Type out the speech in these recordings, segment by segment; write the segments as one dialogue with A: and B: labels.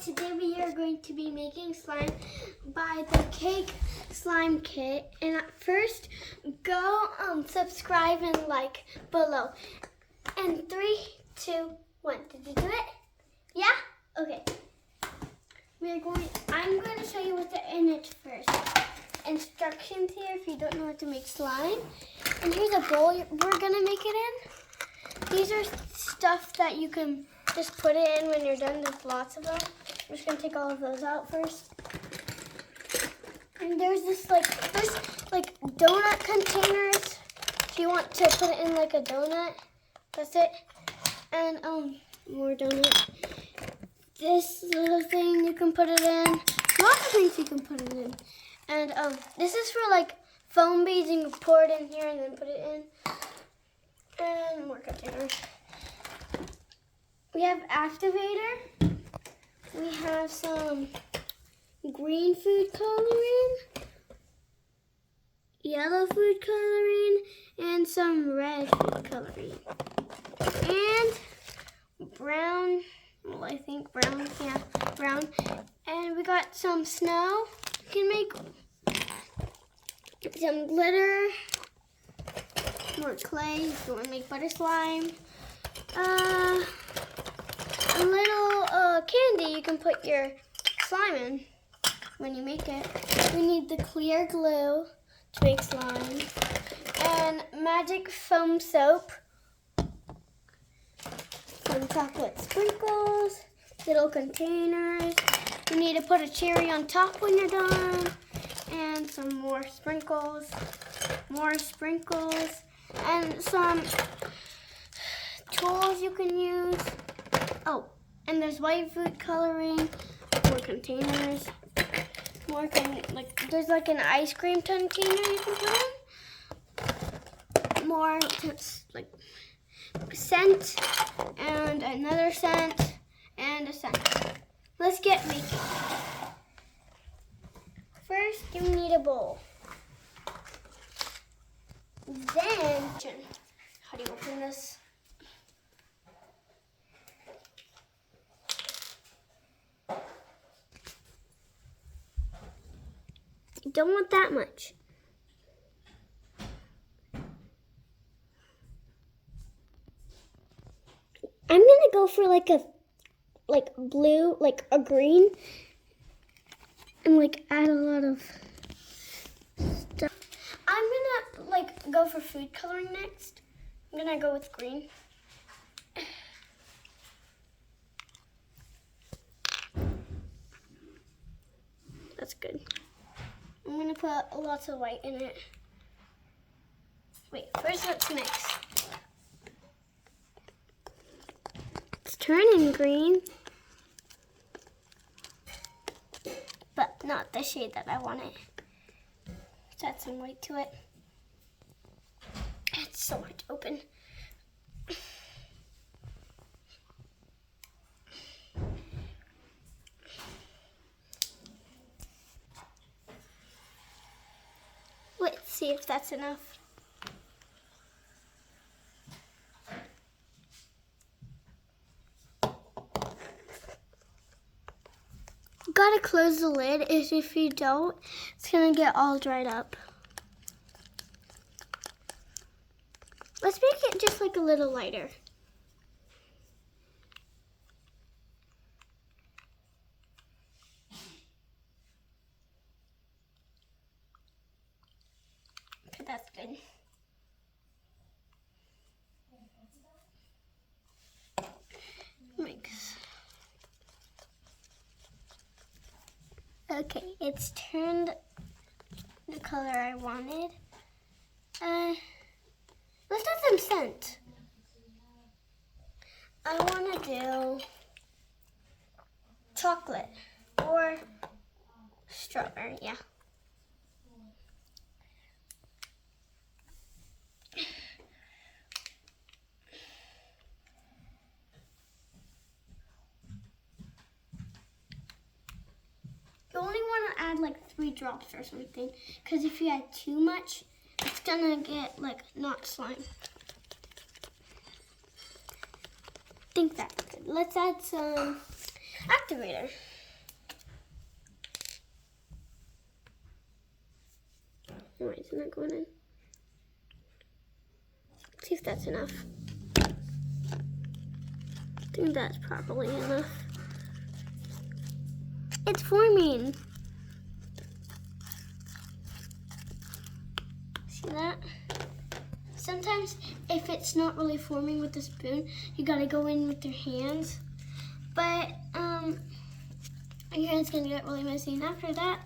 A: today we are going to be making slime by the Cake Slime Kit. And at first, go subscribe and like below. And 3, 2, 1. Did you do it? Yeah? Okay. I'm going to show you what's in it first. Instructions here if you don't know how to make slime. And here's a bowl we're going to make it in. These are stuff that you can just put it in when you're done. There's lots of them. I'm just going to take all of those out first. And there's this like donut containers. If you want to put it in like a donut, that's it. And more donut. This little thing you can put it in. Lots of things you can put it in. And this is for like foam beads. You can pour it in here and then put it in. And more containers. We have activator. We have some green food coloring, yellow food coloring, and some red food coloring. And brown, well, I think brown, yeah, brown. And we got some snow. You can make some glitter, more clay if you want to make butter slime. A little candy you can put your slime in when you make it. We need the clear glue to make slime. And magic foam soap. Some chocolate sprinkles. Little containers. You need to put a cherry on top when you're done. And some more sprinkles. More sprinkles. And some tools you can use. Oh, and there's white food coloring, more containers, there's like an ice cream container you can put in. More like scent, and another scent, and a scent. Let's get making. First, you need a bowl. Then, how do you open this? You don't want that much. I'm gonna go for like a blue, like a green, and like add a lot of stuff. I'm gonna like go for food coloring next. I'm gonna go with green. That's good. I'm gonna put lots of white in it. Wait, first let's mix. It's turning green, but not the shade that I wanted. Let's add some white to it. It's so hard to open. Let's see if that's enough. Gotta close the lid, if you don't, it's gonna get all dried up. Let's make it just like a little lighter. Okay, that's good. Mix. Okay, it's turned the color I wanted. Let's add some scent. I want to do chocolate or strawberry, yeah. You only want to add like 3 drops or something, because if you add too much, it's gonna get like not slime. I think that's good. Let's add some activator. Why isn't that going in? Let's see if that's enough. I think that's probably enough. It's forming. See that? Sometimes if it's not really forming with the spoon, you gotta go in with your hands. But your hand's gonna get really messy. And after that,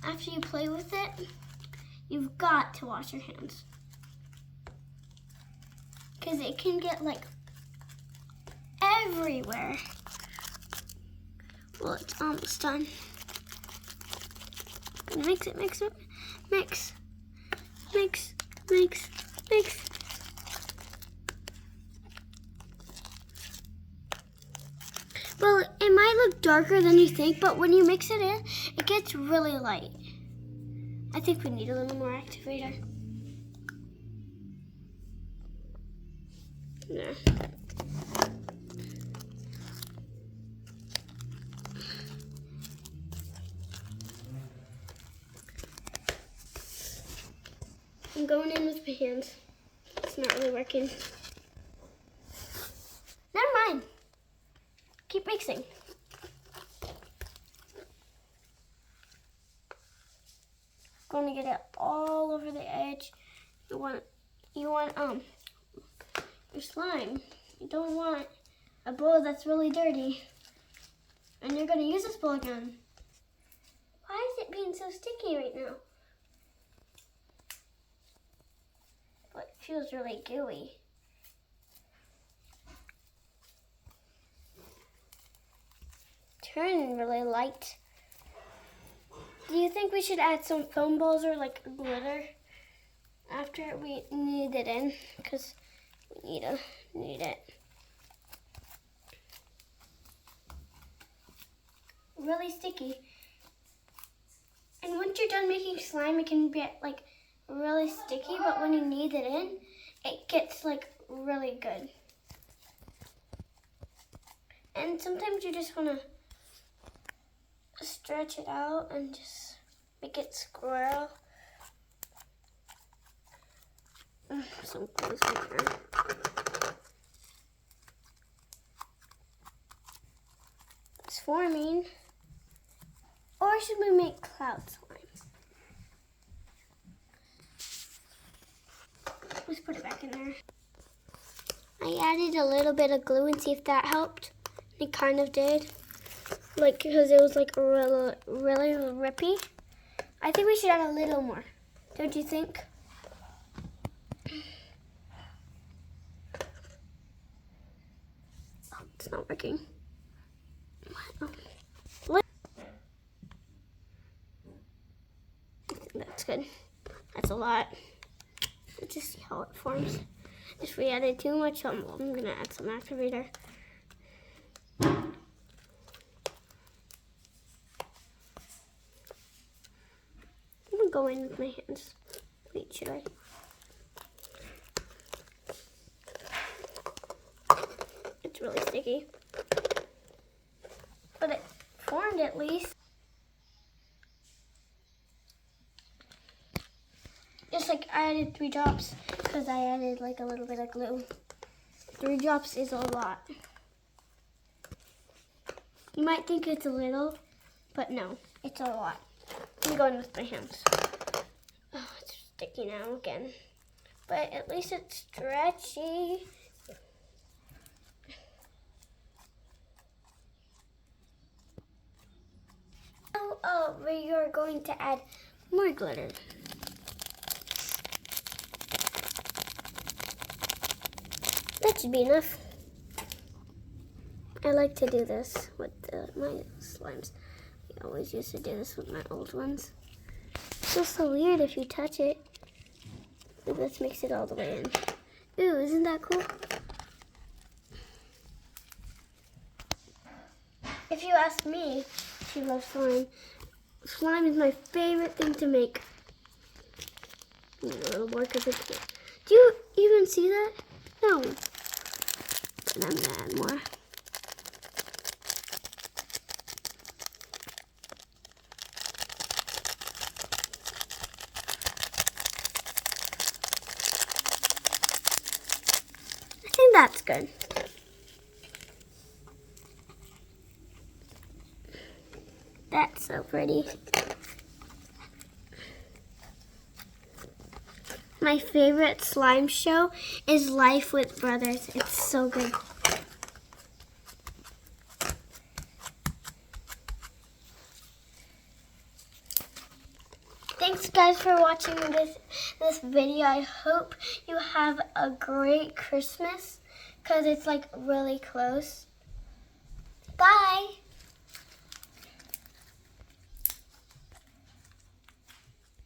A: after you play with it, you've got to wash your hands. Because it can get like everywhere. Well, it's almost done. Gonna mix it, mix. Well, it might look darker than you think, but when you mix it in, it gets really light. I think we need a little more activator. Yeah. I'm going in with my hands. It's not really working. Never mind. Keep mixing. Going to get it all over the edge. You want your slime. You don't want a bowl that's really dirty. And you're going to use this bowl again. Why is it being so sticky right now? But it feels really gooey. Turn really light. Do you think we should add some foam balls or like glitter after we knead it in? Because we need to knead it. Really sticky. And once you're done making slime, it can get like really sticky, but when you knead it in, it gets like really good. And sometimes you just want to stretch it out and just make it swirl. Some clothes in there. It's forming. Or should we make cloud slime? Let's put it back in there. I added a little bit of glue and see if that helped. It kind of did. Like, because it was like really, really rippy. I think we should add a little more. Don't you think? Oh, it's not working. I think that's good. That's a lot. Let's just see how it forms. If we added too much, I'm gonna add some activator. Go in with my hands. Wait, should I? It's really sticky. But it formed at least. Just like I added 3 drops because I added like a little bit of glue. 3 drops is a lot. You might think it's a little, but no, it's a lot. I'm going with my hands. Oh, it's sticky now again. But at least it's stretchy. Now we are going to add more glitter. That should be enough. I like to do this with my slimes. I always used to do this with my old ones. It feels so weird if you touch it. Let's mix it all the way in. Ooh, isn't that cool? If you ask me, she loves slime. Slime is my favorite thing to make. A little more because it can't. Do you even see that? No. And I'm gonna add more. that's good. That's so pretty. My favorite slime show is Life with Brothers. It's so good. Thanks guys for watching this video. I hope you have a great Christmas because it's like really close. Bye.